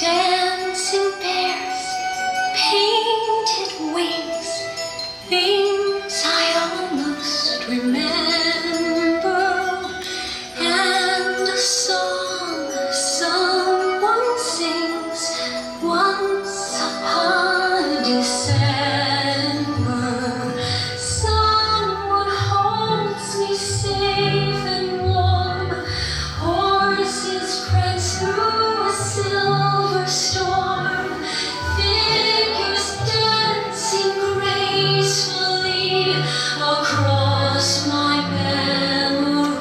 Dancing bears, painted wings, things I almost remember, and a song someone sings once upon a December. Someone holds me safe and warm, horses prance through a silver storm, figures dancing gracefully across my memory.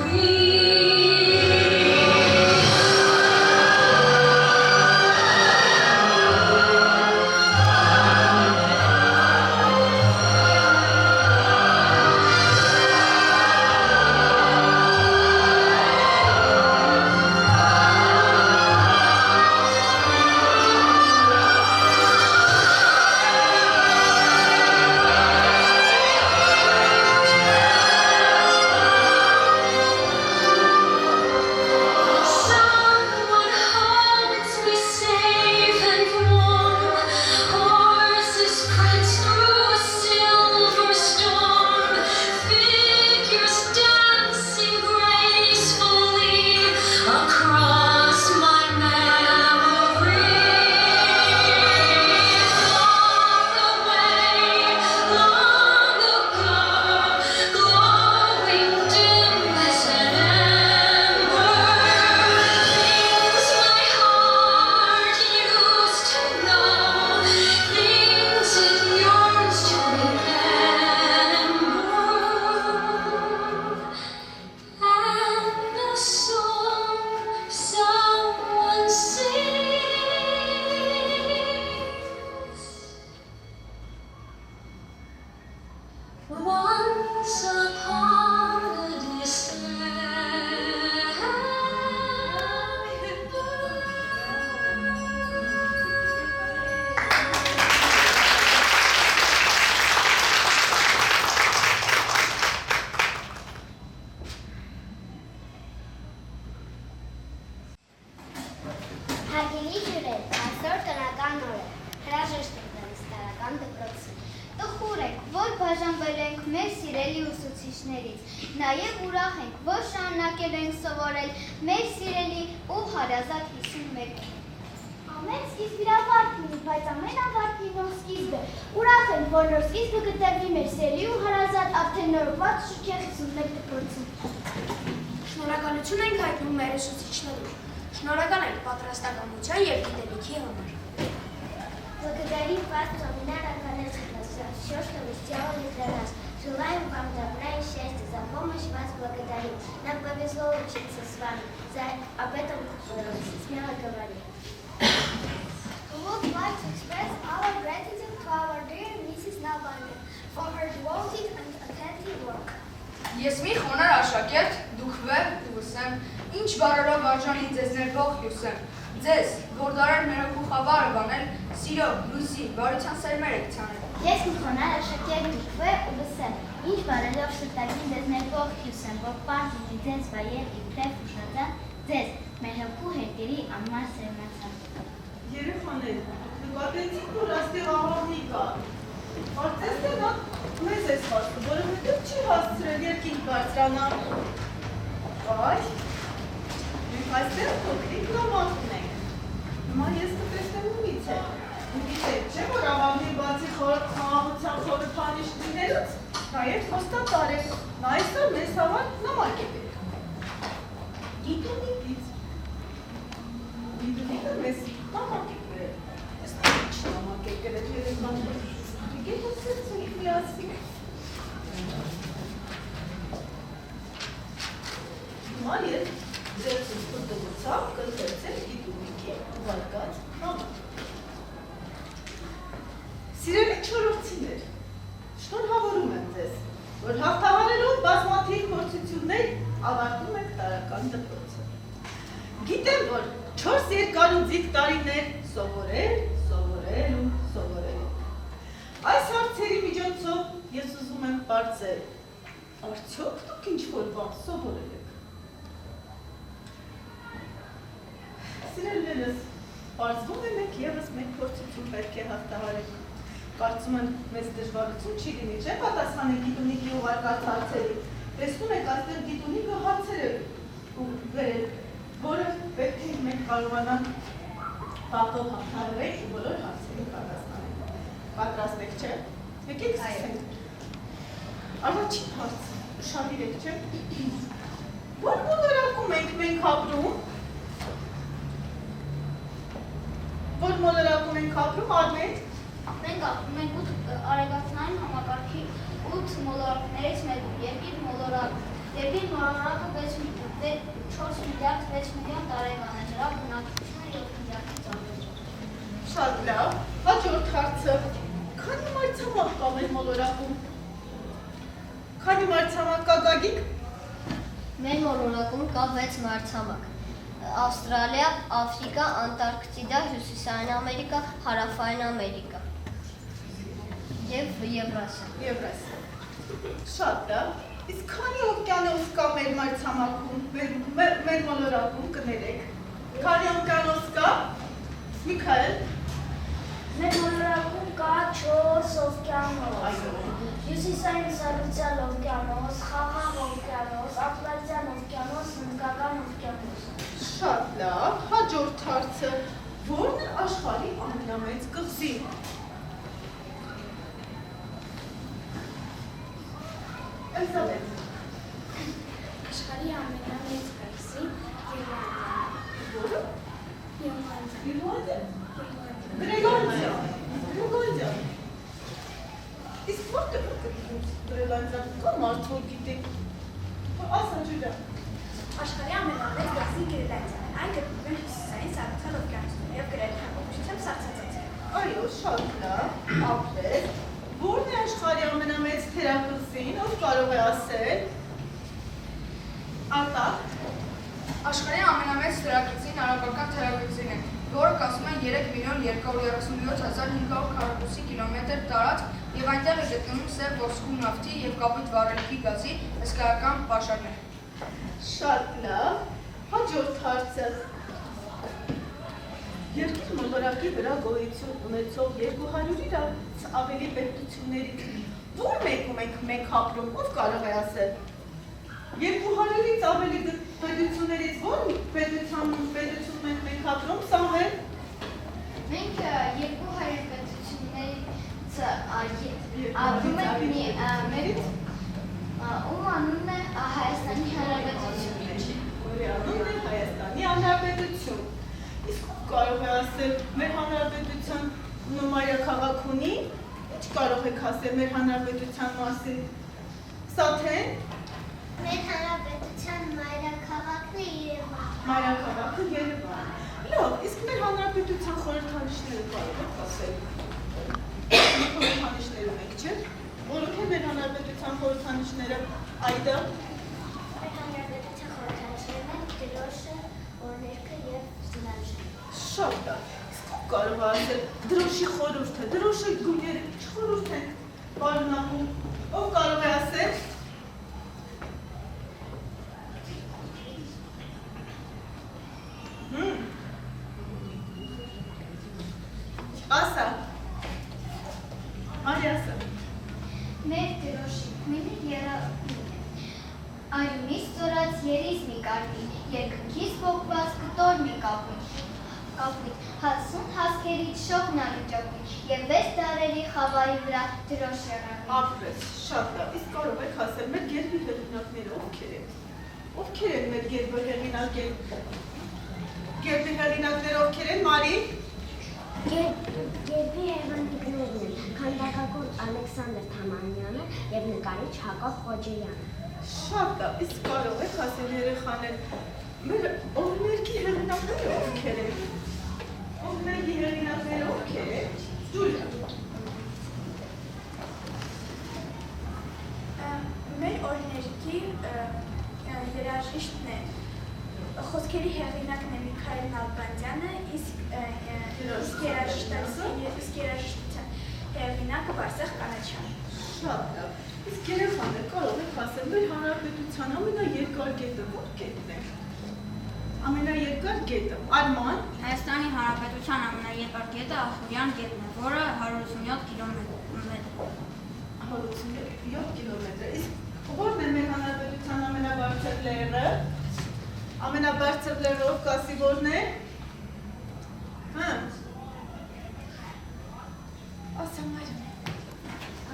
Someone holds me safe and warm, horses prance through a silver storm, figures dancing gracefully across my memory. Far away, long ago, glowing dim as an ember, things my heart used to know, things it yearns to remember, and a song someone sings once upon a Հարգելի հյուրեր, այսօր տնական օր է, հրաժեշտ եք տալիս տարական դպրոցին։ Տխուր ենք, որ բաժանվել ենք մեր սիրելի ուսուցիչներից, նաև ուրախ ենք, որ շարունակել ենք սովորել մեր սիրելի ու հարազատ 51-ում։ Ամեն սկիզբ իր ավարտն ունի, բայց ամեն ավարտի նոր սկիզբ է։ Ուրախ ենք, որ նոր սկիզբը կտրվի մեր սիրելի ու հարազատ արդեն նորոգված շուքե 51 դպրոցում։ Շնորհակալություն ենք հայտնում մեր ուսուցիչներին։ Շնորհակալ ենք պատրաստակամության և գիտելիքի համար։ Благодарим вас, что меня наконец-то все, что вы сделали для нас. Желаем вам добра и счастья. За помощь вас благодарим. Нам повезло учиться с вами. Об этом смело говорим. We would like to express our gratitude to our dear Mrs. Nalbanyan for her devoted and attentive work. Ես մի խոնար աշակերտ, դուք վեր ուսեմ, ինչ բարերով արժանի ձեզ ներվող հյուսեմ, ձեզ, որ դարեր մերոքուխավարը բանել, սիրո, լույսի, բարության սերմեր եք ցանել։ Ես մի խոնար աշակերտ դուք վեր ու լսեմ, ինչ բարերով շտակին ձեզ ներվող հյուսեմ, որ պարզ ունի ձեզ վայել իբրև ուշածան, ձեզ, մեր հոգու հետերի ամար սերմացան։ Երեխաներ, նկատեցիք, որ այստեղ աղավնի կա։ Կարծես թե նա մեզ է սպասում, որովհետև չի հասցրել երկինք բարձրանալ։ Այ, մենք այստեղ փոքրիկ լավակ ունենք։ Հիմա ես կտեսնեմ ումից է։ Գիտեք, չէ՞ որ աղավնի բացի խաղաղության խորհրդանիշ լինելուց, նաև խոստատար է։ Նա այսօր մեզ համար նամակ է բերել։ Գիտունիկից։ Գիտունիկը մեզ նամակ է բերել։ Ես ինչ նամակ է գրել երեխաներ։ Եկեք ուսուցենք միասին։ Հիմա ես ձեր ստուգությամբ կընթերցեմ գիտունիկի ուղարկած նամակ։ Սիրելի չորրորդիներ, շնորհավորում եմ ձեզ, որ հաղթահարելով բազմաթիվ փորձություններ ավարտում եք տարական դպրոցը։ Գիտեմ, որ 4 երկար ու ձիգ տարիներ սովորել ու սովորել։ Այս հարցերի միջոցով ես ուզում եմ պարզել, արդյոք դուք ինչ-որ բան սովորել եք։ Սիրելիներս, Պարզվում է մենք ևս մեկ փորձություն պետք է հաղթահարենք։ Կարծում եմ մեծ դժվարություն չի լինի, չէ՞ պատասխանել գիտունիկի ուղարկած հարցերի։ Տեսնում եք, այստեղ գիտունիկը հարցեր է վերել, որը պետք է մենք կարողանանք վաղով հաղթահարել ու բոլոր հարցերին պատասխանել։ Պատրաստ եք, չէ՞։ Եկեք սկսենք։ Առաջին հարց, ուշադիր եք, չէ՞։ Որ մոլորակում ենք մենք ապրում։ Որ մոլորակում ենք ապրում, Արմեն։ Մենք ապրում ենք 8 արեգակնային համակարգի 8 մոլորակներից մեկում, երկիր մոլորակը 4 միլիարդ 6 միլիոն տարեկան է, դրա բնակչությունը 7 միլիարդից ավել։ Շատ լավ, հաջորդ հարցը, քանի մայրցամաք կա մեր մոլորակում։ Քանի մայրցամաք կա Գագիկ։ Մեր մոլորակում կա 6 մայրցամաք. Ավստրալիա, Աֆրիկա, Անտարկտիդա, Հյուսիսային Ամերիկա, Հարավային Ամերիկա և Եվրասիա։ Եվրասիա։ Շատ լավ, իսկ քանի օվկիանոս կա մեր մայրցամաքում, մեր մոլորակում, կներեք։ Քանի օվկիանոս կա, Միքայել։ Մեր մոլորակում կա 4 օվկիանոս, Այո։ Հյուսիսային սառցյալ օվկիանոս, Խաղաղ օվկիանոս, Ատլանտյան օվկիանոս, Հնդկական օվկիանոս։ Շատ լավ, հաջորդ հարցը, որն է աշխարհի ամենամեծ կղզին։ Էլիզաբեթ։ Աշխարհի ամենամեծ կղզին Եվրասիա։ Որը։ Եվրասիա։ Գրեգորիա։ Գրեգորիա։ Իսկ որտե՞ղ է Գրեգորիա։ Կա մարդ որ գիտի։ Ասա ջուլիա։ Աշխարհի ամենամեծ կղզին Գրենլանդիան է։ Այն գտնվում է հյուսիսային սառցյալ օվկիանոսում եւ գրեթե ամբողջությամբ սառցածած է։ Այո, շատ լավ, ապրես։ Որն է աշխարհի ամենամեծ թերակղզին, ով կարող է ասել։ Արտակ։ Աշխարհի ամենամեծ թերակղզին արաբական թերակղզին է, որը կազմում է 3.237.500 քառակուսի կիլոմետր տարածք եւ այնտեղ է գտնվում սև ոսկու նավթի եւ կապույտ վառելիքի գազի հսկայական պաշարներ։ Շատ լավ, հաջորդ հարցը։ Երկիր մոլորակի վրա գոյություն ունեցող 200-ից ավելի պետություններից որ մեկում ենք մենք ապրում, ով կարող է ասել։ 200-ից ավելի պետություններից որ պետությունում ենք մենք ապրում, Սամվել։ Մենք 200 պետություններից ապրում ենք մեկ ում անունն է Հայաստանի Հանրապետություն։ Որի անունն է Հայաստանի Հանրապետություն։ Իսկ ով կարող է ասել մեր հանրապետության մայրաքաղաք ունի, ինչ կարող եք ասել մեր հանրապետության մասին։ Սաթեն։ Մեր հանրապետության մայրաքաղաքն է Երևան։ Մայրաքաղաքը Երևան։ Լավ, իսկ մեր հանրապետության խորհրդանիշները կարող եք ասել։ Խորհրդանիշներ ունեք, չէ՞։ Որոնք են մեր հանրապետության խորհրդանիշները, Այդա։ Մեր հանրապետության խորհրդանիշներն են դրոշը, օրներքը եւ զինանշը։ Շատ լավ։ Իսկ ով կարող է ասել դրոշի խորհուրդը, դրոշի գույները ինչ խորհուրդ են պարունակում։ Ով կարող է ասել։ Ասա։ Արի ասա։ Մեր դրոշի գույնը երակույն է։ Արյունից ծորած երիզ մի կարմիր, երկնքից փոխված կտոր մի կապույտ, հասուն հասկերից շողնալի ճոկույն եւ 6 տարերի խավարի վրա դրոշ եղանք։ Ապրես, շատ լավ։ Իսկ կարող եք ասել մեր գերբի հեղինակները ովքեր են։ Ովքեր են մեր գերբի հեղինակները։ Գերբի հեղինակները ովքեր են, Մարի։ Գերբի հեղինակներն են քանդակագործ Ալեքսանդր Թամանյանը եւ նկարիչ Հակոբ Խոջեյանը։ Շատ լավ, իսկ կարող եք ասել երեխաներ, մեր օրներքի հեղինակները ովքեր են։ Օրներքի հեղինակները ովքեր են։ Ջուլիա։ Մեր օրիներքի երաժիշտն է, խոսքերի հեղինակն է Միքայել Նալբանդյանը, իսկ երաժշտության հեղինակը Վարսեղ Կանաչյանը։ Շատ լավ, իսկ երեխաներ կարող եք ասել մեր հանրապետության ամենաերկար գետը ո՞ր գետն է։ ամենաերկար գետը, Արման։ Հայաստանի Հանրապետության ամենաերկար գետը Ախուրյան գետն է, որը 187 կիլոմետր։ 187 կիլոմետր։ Իսկ որն է մեր հանրապետության ամենաբարձր լեռը։ Ամենաբարձր լեռը ով կասի որն է։ Հա։ Ասա մայրը։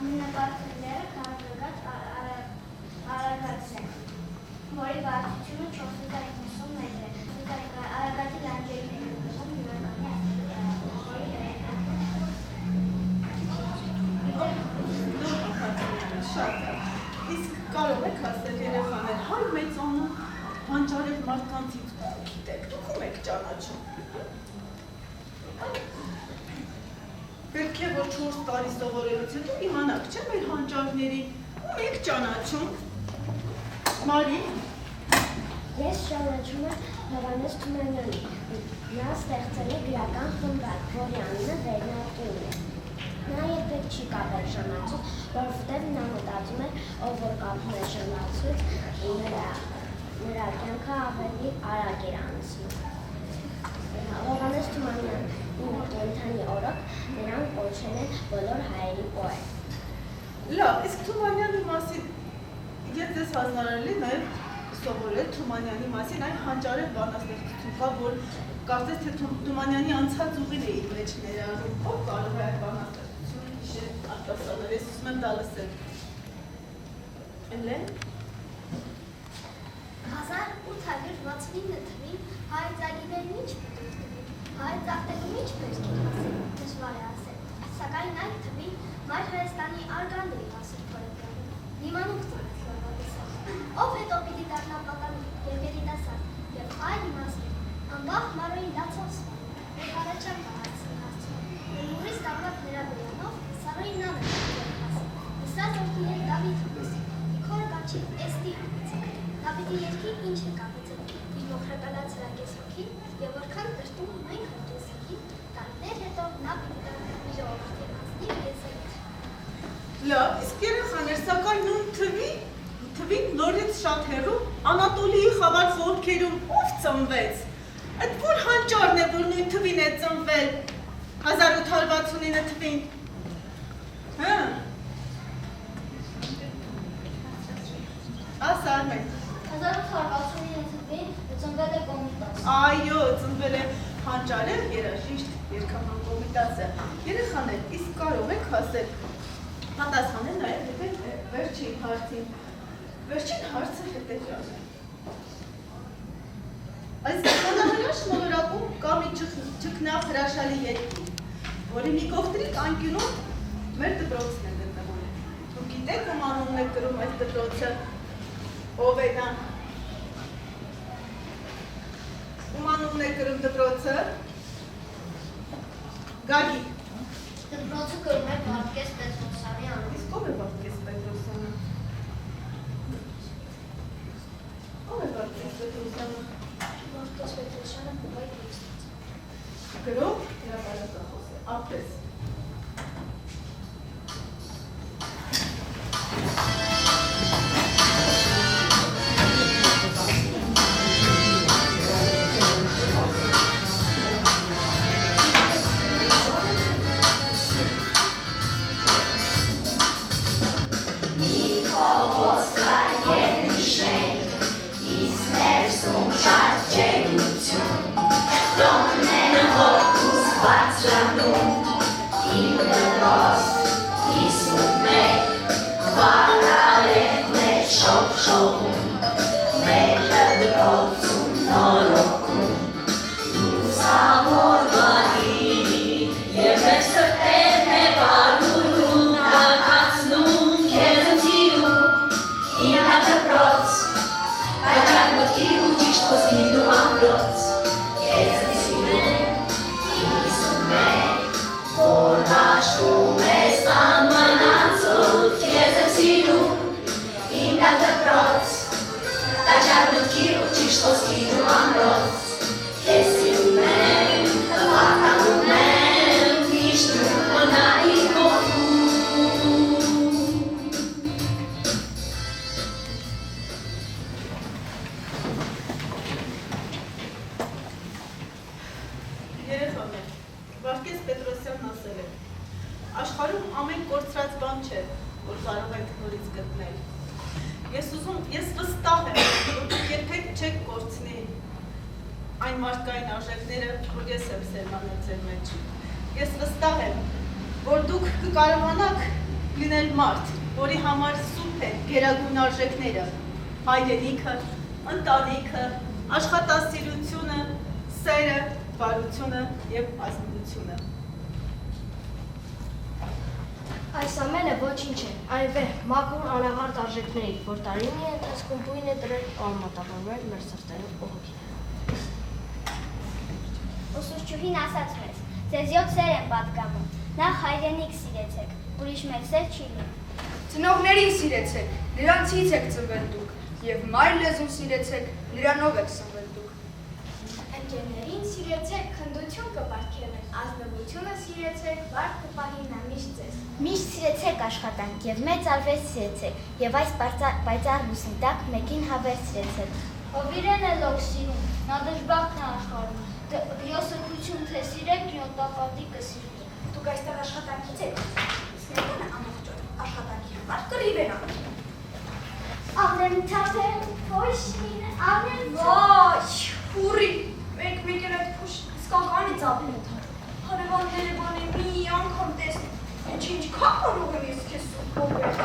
Ամենաբարձր լեռը Քարակաց Արագածն է, որի բարձրությունը 490 մետր է։ Արագածի լանջերին է գտնվում Իսկ կարող եք ասել երեխաներ, հայ մեծանում հանճարեղ մարդկանցից գիտեք, դուք ում եք ճանաչում։ Պետք է որ 4 տարի սովորելուց հետո իմանաք, չէ՞ մեր հանճարներին, ում եք ճանաչում։ Մարի։ Ես ճանաչում եմ Հովհաննես Թումանյանին։ Նա ստեղծել է գրական խմբակ, որի անունը Վերնատուն է։ Նա երբեք չի կապել ժամացույց, որովհետև նա մտածում է, ով որ կապում է ժամացույց, նրա կյանքը ավելի արագ էր անցնում։ Հովհաննես Թումանյանի կենդանի օրոք նրան կոչել են բոլոր հայերի պոետ։ Լավ, իսկ Թումանյանի մասին ես ձեզ հանձնարարել եմ նաև սովորել Թումանյանի մասին այն հանճարեղ բանաստեղծություն կա, որ կարծես թե Թումանյանի անցած ուղին է իր մեջ ներառում։ Ով կարող է այդ բանաստեղծությունը հիշել արտասանել, ես ուզում եմ դա լսել։ Էլեն։ 1869 թվականին հայեցագիրներն ինչ պետք տվին, հայեցակտերում ինչ պետք է ասել, դժվար է ասել, սակայն այդ թվին Մայր Հայաստանի արգանդերի հասել փորագրանում, դիմանուկ ծանոթ ով հետո պիտի դառնա պատանի և երիտասարդ, և այլ իմաստի, անվախ Մարոյի լացով սպանում, և առաջան հարցնում, ուրիշ դառնավ նրա բերանով, Սարոյի նանը հասել, նստած որդի էր Դավիթ Հունիսի, իքոր կաչի էստի հանգեցել, նա պիտի երկի ինչ է կապեցել, իր մոխրեպելած հրակես հոգին, և որքան տրտում մենք հրկես հոգին, տարիներ հետո նա պիտի դառնա մի ժողովրդի մասնի եզերից։ Լավ, իսկ երեխաներ, սակայն նույն թվին նորից շատ հեռու Անատոլիի խավար խորքերում ով ծնվեց։ Այդ որ հանճարն է, որ նույն թվին է ծնվել 1869 թվին։ Հա։ Ասա Արմեն։ 1869 թվին ծնվել է Կոմիտաս։ Այո, ծնվել է հանճարեղ երաժիշտ երգահան Կոմիտասը։ Երեխաներ, իսկ կարող եք ասել պատասխանել նաև հետո վերջին հարցին։ Վերջին հարցը հետևյալ է։ Այս բանահրաշ մոլորակում կա մի ճգնախ հրաշալի երկիր, որի մի կողտրիկ անկյունում մեր դպրոցն է գտնվում։ Դուք գիտեք ում անունն է կրում այս դպրոցը, ով է նա։ Ում անունն է կրում դպրոցը։ Գագիկ։ Դպրոցը կրում է Վարդգես Պետրոսյանի անունը։ Իսկ ով է Վարդգես Պետրոսյանը։ Ով է Վարդգես Պետրոսյանը։ Վարդգես Պետրոսյանը բուբայ դիստից։ Գրող հրապարակախոս է, ապրես։ Վարդգես Պետրոսյանն ասել է. աշխարհում ամեն կորցրած բան չէ, որ կարող ենք նորից գտնել։ Ես վստահ եմ, որ դուք երբեք չեք կորցնի այն մարդկային արժեքները, որ ես եմ սերմանել ձեր մեջ։ Ես վստահ եմ, որ դուք կկարողանաք լինել մարդ, որի համար սուրբ են գերագույն արժեքները, հայրենիքը, ընտանիքը, աշխատասիրությունը, սերը, բարությունը և ազնվությունը։ Այս ամենը ոչինչ է, այն վեհ, մաքուր անաղարտ արժեքների, որ տարիների ընթացքում բույն է դրել ու արմատավորվել մեր սրտերում բողոքի։ Ուսուցչուհին ասաց մեզ, ձեզ 7 սեր են պատկանում, նախ հայրենիք սիրեցեք, ուրիշ մեկ սեր չի լինի։ Ծնողներին սիրեցեք, նրանցից եք ծնվել դուք, և մայր լեզուն սիրեցեք, նրանով եք սնվել դուք։ Ընկերներին սիրեցեք, խնդություն կպարգևեն, ազնվությունը սիրեցեք, վարդ կպահի նա միշտ ձեզ։ Միշտ սիրեցեք աշխատանք և մեծ արվեստ սիրեցեք, և այս պայծառ լուսնի տակ մեկին հավերթ սիրեցեք։ Ով իրեն է լոք սիրում, նա դժբախտն է աշխարհում, յոսրբություն թե սիրեք, յոտապատի կսիրեք։ Դուք այստեղ աշխատանքից եք, սներկանը ամողջ օր, աշխատանքի համար կռիվ են անում։ Ամեն թափեն, փոշին, ամեն Ոչ, հուրի, մեկ էլ այդ փուշ սկականից ապին են թարում։ Հարևանները բանը մի անգամ տեսնի, ինչ կարող եմ ես քեզ սուպովել։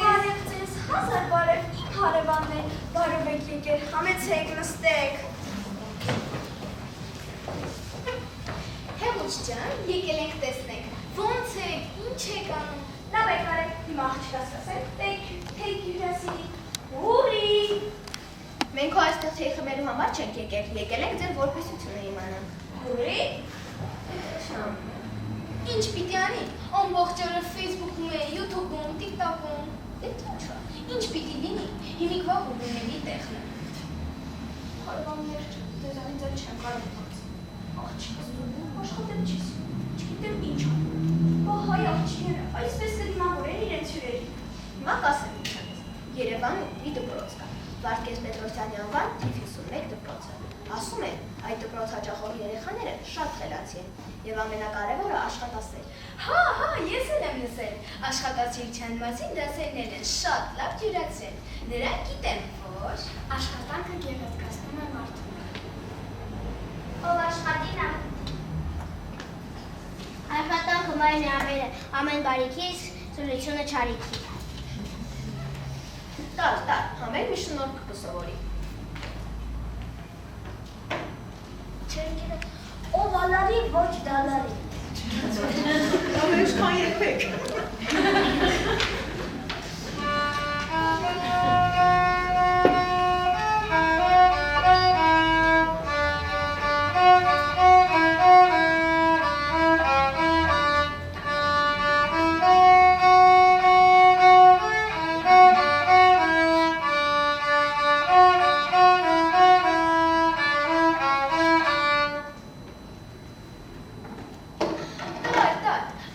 Բարև ձեզ, հազար բարև, իմ հարևաններ, բարև եք եկել, համեցեք, նստեք։ Հեղուչ ջան, եկել ենք տեսնենք, ոնց եք, ինչ եք անում։ Լավ եք արեք, հիմա աղջկաս ասենք, թեք հյուրասիրի, հուրի։ Մենք քո այստեղ թեյ խմելու համար չենք եկել, եկել ենք ձեր որպեսությունը իմանանք։ Հուրի։ Ինչ պիտի անի, ամբողջ օրը Facebook-ում է, YouTube-ում, TikTok-ում, ինչ պիտի լինի, հիմիկվա հուբունելի տեխն է։ Հարևաններ դեզանից էլ չեմ կարող տանց, աղջիկս դու աշխատել չես, չգիտեմ ինչ ան, հայ աղջիկները, այսպես կդիմավորեն իրենց հյուրերի, հիմա կասեմ ինչ անես, Երևանում մի դպրոց կա, Վարդգես Պետրոսյանի անվան թիվ 51 դպրոցը, ասում են, այդ դպրոց հաճախող երեխաները շատ խելացի են և ամենակարևորը աշխատասեր։ Հա, ես էլ եմ լսել, աշխատասիրության մասին դասերներ են շատ լավ ջուրացրել, նրանք գիտեն, որ աշխատանքը գեղեցկացնում է մարդուն։ ով աշխատին աշխատանքը մայրն է ամեն բարիքի, սուրությունը չարիքի։ Տար, համեր մի շնորհք կսովորի։ Ով ալարի, ոչ դալարի։ Ինչքան երբեք։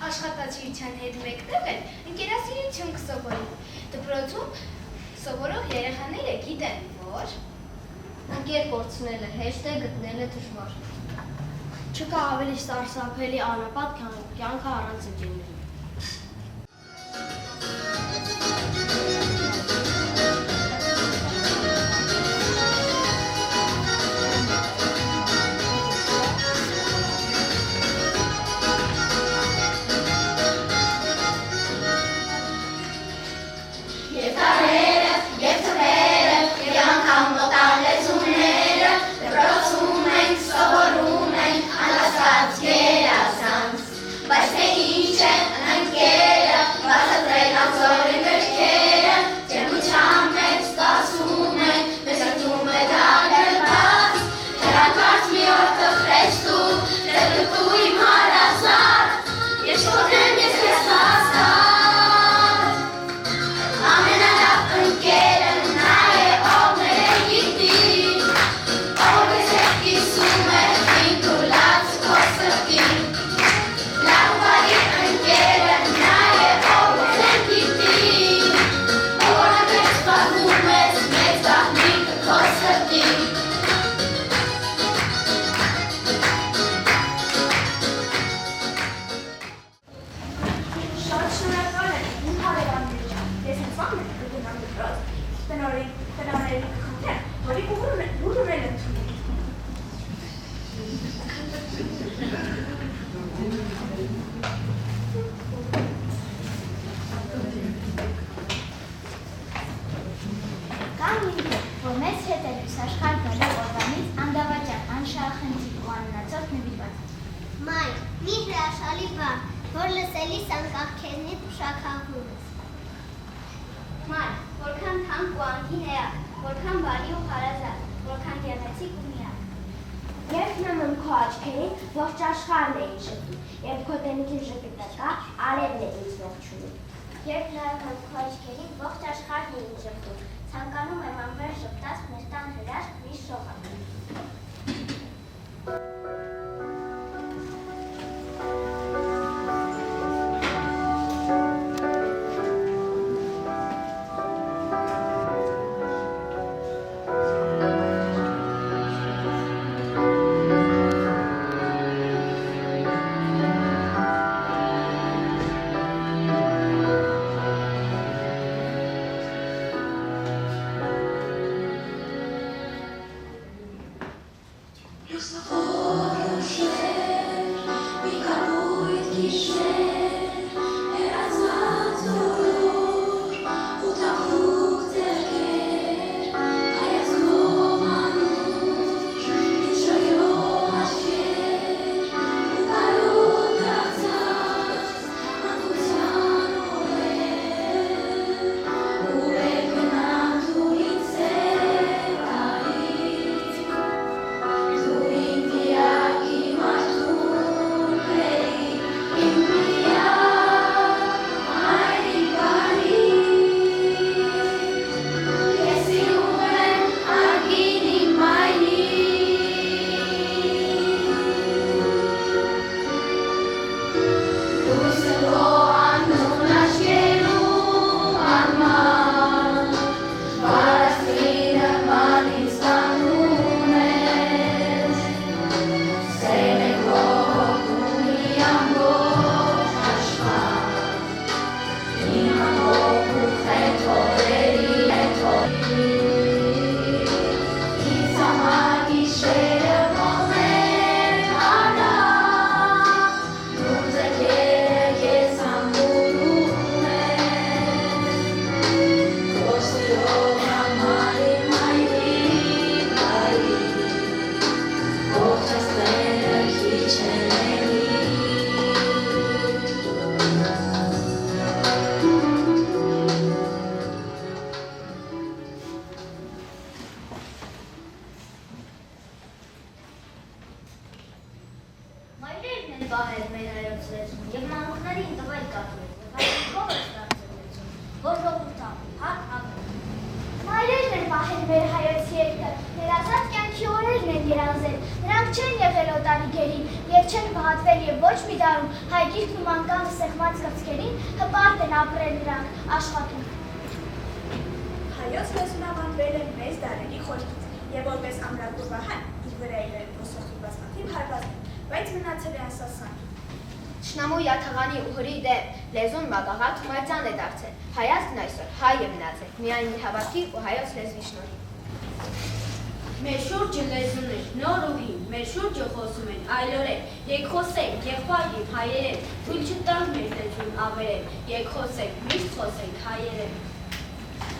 Աշխատասիրության հետ մեկտեղ են ընկերասիրություն կսովորի։ Դպրոցում սովորող երեխաները գիտեն, որ Ընկեր կորցնելը հեշտ է, գտնելը դժվար։ Չկա ավելի սարսափելի անապատ, քան կյանքը առանց ընկերների։ Բայց թե ինչ են որ լսելիս անկախ քեզնից ուշաքաղվում ես։ Մայր, որքան թանկ ու անգին էակ, որքան բարի ու հարազատ, որքան գեղեցիկ ու միակ։ Երբ նման քո աչքերին ողջ աշխարհն է ինձ շփում, երբ քո տենիքի ժպիտակա արևն է ինձ ողջունում։ Երբ նայում քո աչքերին ողջ աշխարհն է ինձ շփում, ցանկանում եմ անվեր շփտած մեր տան հրաշք մի շողակ։ Հայոց լեզուն ավանդվել է մեծ դարերի խորքից և որպես ամրագրու վահան իր վրա իրեր ոսոխի բազմաթիվ հարվածներ, բայց մնացել է անսասան։ Թշնամու յաթաղանի ու հորի դեմ լեզուն մագաղատ մայծան է դարձել, հայացքն այսօր հայ է մնացել, միայն մի հավատքի ու հայոց լեզվի շնորհիվ։ Մեր շուրջը լեզուն է, նոր ու հին, մեր շուրջը խոսում են այլորեն, եկ խոսենք, եղբայրին հայերեն, թույլ չտանք մեր լեզուն ավերեն, եկ խոսենք, միշտ խոսենք հայերեն։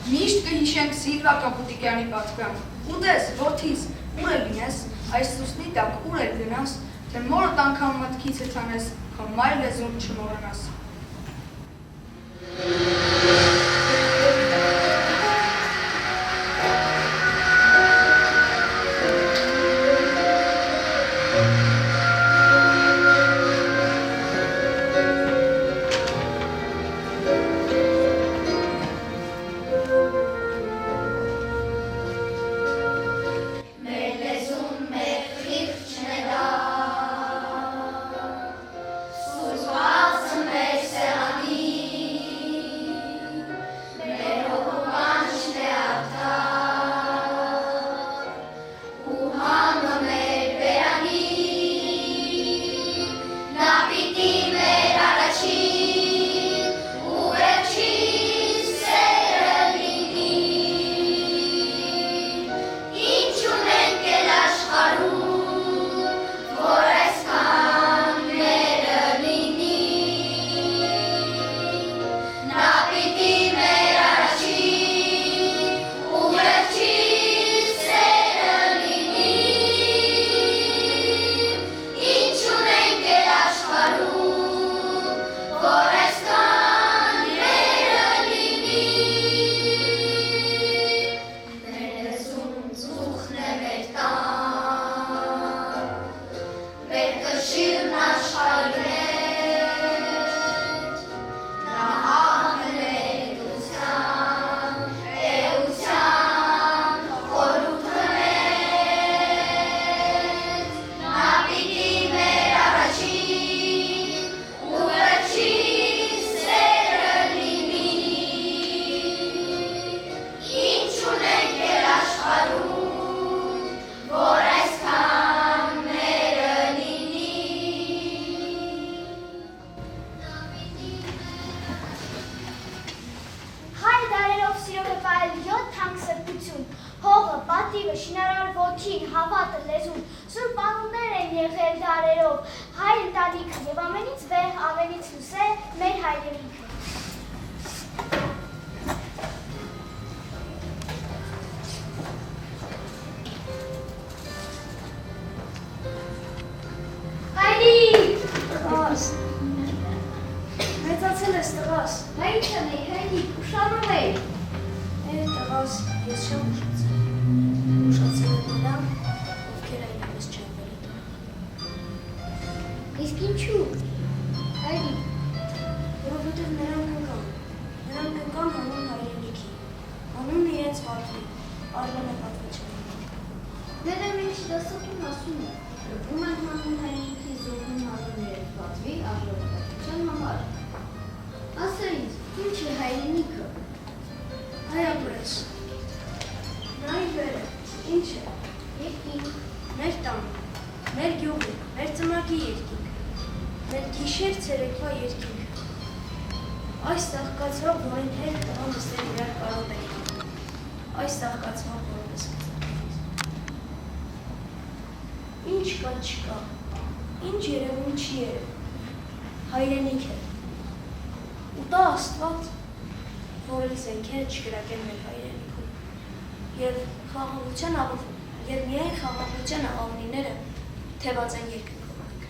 Միշտ կհիշենք Սիլվա Կապուտիկյանի պատկանը։ Ուտես, որդիս, ուր է լինես, այս լուսնի տակ ուր է գնաս, թե մորդ անգամ մտքիցդ անես, քո մայր լեզուն չմոռանաս։ Սուսված մեր սեղանի եղել դարերով, հայր ընտանիքը եւ ամենից վեհ, ամենից լուսե մեր հայրենիքը։ Հայրիկ, Տղաս, մեծացել ես տղաս, հայրիկ չնեի, հայրիկ, ուշանում էի։ տղաս, ես շատ ուշացել եմ նրան, ովքեր այնպես չեն վերել։ Իսկ ինչու։ Հայրիկ, Որովհետև նրանք կգան հանուն հայրենիքի, հանուն իրենց պատվի, Արմենը պատվիչան։ Դերը մենք դասակում ասում է, ում են հանուն հայրենիքի զոհում հանուն իրենց պատվի արժանապատվության համար։ Ասա ինձ, ինչ է հայրենիքը։ Հայապրես, նայ վերը, ինչ է, Երկինք, մեր տանը, մեր գյուղը, մեր ծնակի երկինք, մեր գիշեր ցերեկվա երկինք, այս ծաղկացվող, որ այն հետ տղան նստել իրար կարոտ ենք, այս ծաղկացվող, որ նսկացվող, ինչ կա չկա, ինչ երևում չի երևում, հայրենիք է, ու դա աստված, որ էլ զենքերը չկրակեն մեր հայրենիքում, և միայն խաղաղության աղավնիները թևած են երկնքով մենք։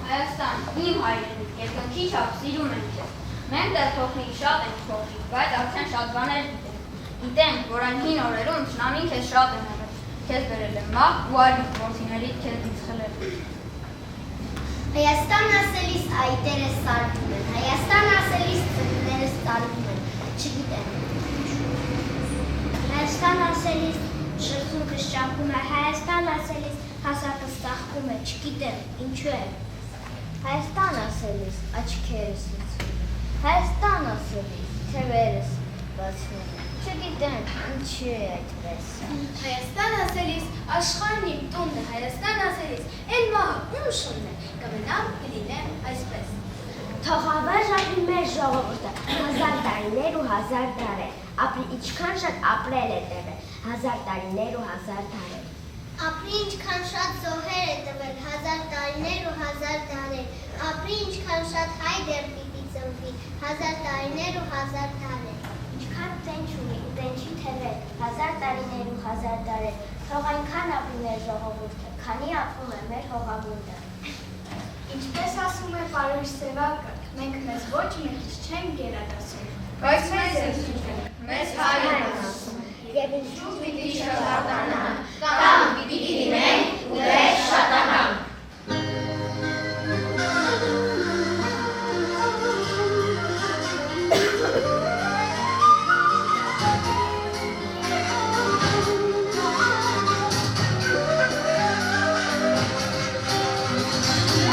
Հայաստան, իմ հայրենիք, երկնքի չափ սիրում ենք քեզ։ Մենք դեռ փոխնիկ շատ ենք փոխնիկ, բայց արդեն շատ բաներ գիտենք։ Գիտենք, որ այն հին օրերում ճնամին քեզ շատ են եղել։ Քեզ բերել եմ մահ ու արիք որդիներից քեզնից խլել։ Հայաստան ասելիս այտերս սարքում են, Հայաստան ասելիս ծնկներս ծարվում են, չգիտեմ։ Հայաստան ասելիս շրթունքս ճապում է, Հայաստան ասելիս հասակս ծաղկում է, չգիտեմ, ինչու է։ Հայաստան ասելիս աչքերս լցվում է, Հայաստան ասելիս թևերս բացվում է, չգիտեմ, ինչու է այդպես։ Հայաստան ասելիս աշխարհն իմ տունն է, Հայաստան ասելիս էլ մահը ում շունն է, կմնամ կլինեմ այսպես։ Թողավեր ապրի մեր ժողովուրդը, 1000 տարիներ ու 1000 դարեր, ապրի ինչքան շատ ապրել է տևել, 1000 տարիներ ու 1000 դարեր։ Ապրի ինչքան շատ զոհեր է տվել, 1000 տարիներ ու 1000 դարեր, ապրի ինչքան շատ հայ դեռ պիտի ծնվի, 1000 տարիներ ու 1000 դարեր։ Ինչքան տենչ ունի ու տենչի թևեր, 1000 տարիներ ու 1000 դարեր, թող այնքան ապրի մեր ժողովուրդը, քանի ապրում է մեր հողավուրդը։ Ինչպես ասում է պարոն Սևակը, մենք մեզ ոչ մեկից չենք գերադասում։ Բայց մեզ էլ չունենք, մեզ հայր են ասում։ Եվ Ինչու պիտի շատանանք, կամ պիտի լինենք ու դեռ շատանանք։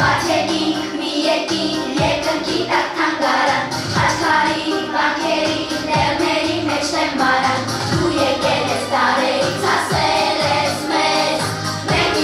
Մատենիք մի երկին, երկնքի տակ թանգարան, աշխարհի վանքերի, լեռների մեջ եմ մարան, դու եկել ես դարերից, հասել ես մեզ, մենք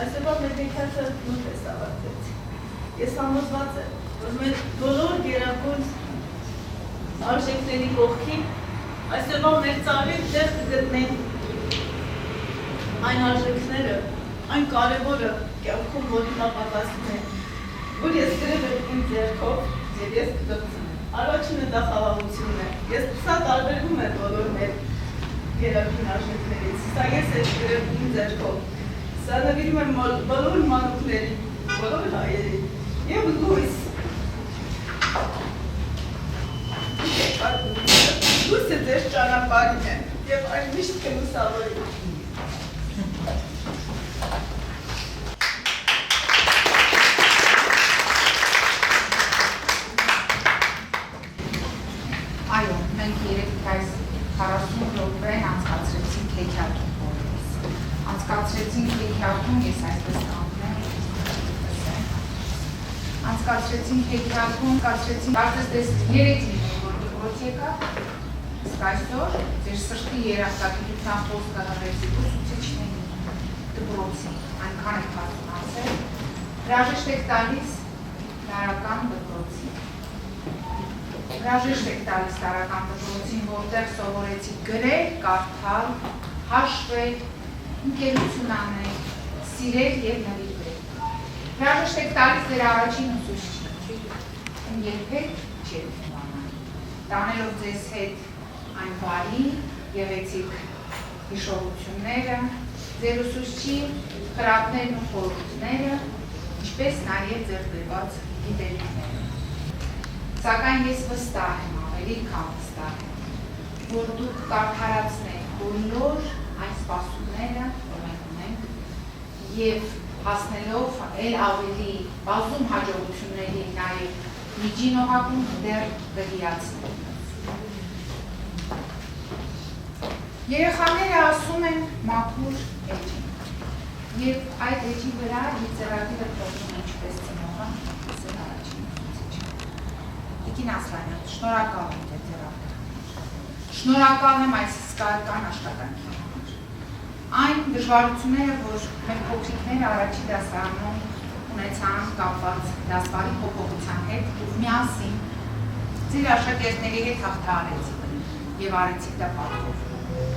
Այսօրվա մեր դեքացը նույնպես ավարտեց։ Ես համոզված եմ, որ մեր բոլոր գերագույն արժեքների կողքին այսօրվա մեր ծառին տեղ կգտնենք այն արժեքները, այն կարևորը կյանքում, որ հիմա պատասխանում է, որ ես գրել եմ իմ ձեռքով եւ ես կդրեցի։ Առաջինը դա խաղաղությունն է։ Ես սա տարբերվում է բոլոր մեր գերագույն արժեքներից։ Սա ես եմ գրել իմ ձեռքով։ Սա նվիրում եմ բոլոր մանուկներին, բոլոր հայերին և լույս։ Լույսը ձեր ճանապարհին է և այն միշտ կլուսավորի։ Այո, մենք երեք այս 40 րոպեն անցկացրեցինք հեքիաթի բոլորս։ Անցկացրեցինք հեքիաթում, ես այսպես կանգնեմ, անցկացրեցինք հեքիաթում, կարծես դες 3 լինում, որ դպրոց եկավ, իսկ այսօր ձեր սրտի երախտագիտության խոսքը հղեցիք ուսուցիչների դպրոցի, այնքան եք հասունացել, հրաժեշտ եք տալիս տարական դպրոցի։ Հրաժեշտ եք տալիս տարական դպրոցին, որտեղ սովորեցիք գրել, կարդալ, հաշվել, ընկերություն անել, սիրել և նվիրվել։ Հրաժեշտ եք տալիս ձեր առաջին ուսուցիչին, ում երբեք չեք թվանալ։ Տանելով ձեզ հետ այն բարի, գեղեցիկ հիշողությունները, ձեր ուսուցչի խրատներն ու խորհուրդները, ինչպես նաև ձեր բերված գիտելիքները։ Սակայն ես վստահ եմ, ավելի քան վստահ եմ, որ դուք կարդարացնեք բոլոր այն սպասումները, որ մենք ունենք, և հասնելով էլ ավելի բազում հաջողությունների նաև միջին օղակում դեռ կհիացնենք։ Երեխաները ասում են մաքուր էջին, և այդ էջի վրա իր ծրագիրը փոխում ինչպես ծնողը, ասել առաջին ուսուցիչը։ Տիկին Ասլանյան, շնորհակալ եմ ձեր շնորհակալ եմ այս հսկայական աշխատանքի համար։ Այն դժվարությունները, որ մեր փոքրիկները առաջին դասարանում ունեցան կապված դասվարի փոփոխության հետ, դուք միասին ձեր աշակերտների հետ հաղթահարեցիք և արեցիք դա պատվով։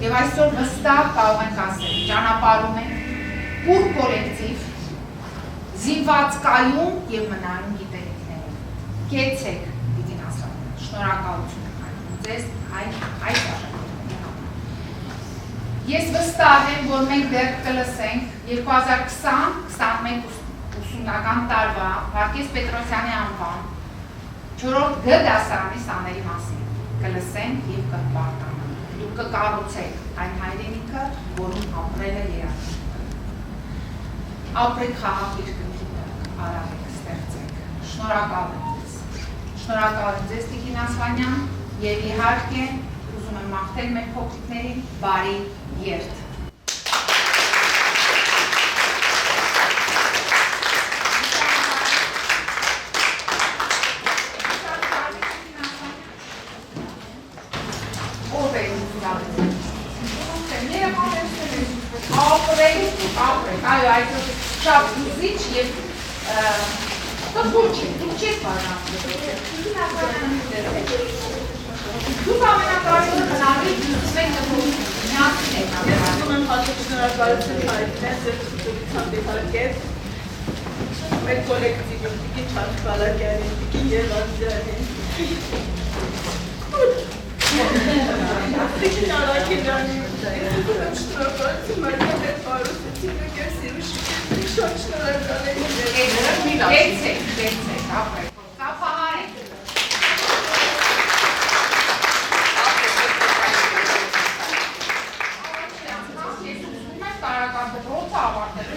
Եվ այսօր վստահ կարող ենք ասել, ճանապարհում ենք ուր կոլեկտիվ, զինված կայուն և մնայուն գիտելիքներով։ Կեցեք, Տիկին Ասլանյան, շնորհակալություն եմ հայտնում ձեզ այս աշակերտների համար։ Ես վստահ եմ, որ մենք դեռ կլսենք 2020-21 ուսումնական տարվա Վարդգես Պետրոսյանի անվան 4-րդ Գ դասարանի սաների մասին։ Կլսենք և կպարտանանք։ Դուք կկառուցեք այն հայրենիքը, որում ապրելը երազանք։ Ապրեք խաղաղ երկնքի տակ, արարեք, ստեղծեք։ Շնորհակալ եմ ձեզ։ Շնորհակալ եմ ձեզ, Տիկին Ասլանյան, և իհարկե ուզում եմ մաղթել մեր փոքրիկներին բարի երթ։ Այո, այսօր շատ ուզիչ և տխուր չեք, դուք չեք բաժանում։ Դուք ամենակարևորը հնարից դուսվեք դպրոցում, միասին եք Ես ուզում եմ հատուկ շնորհակալություն հայտնել ձեր ցուցակցությամբ իհարկե մեր կոլեկտիվին, Տիկին Չարխբալակյանին, Տիկին Երվանձյանին, Տիկին Արաքելյանին, ես ուզում եմ շնորհակալություն հայտնել այդ պարուսեցին եկել սիրուշիկետների Գեցեք, ապրեք, ծափահարեք։ Ես ուզում եմ տարական դպրոցը ավարտել,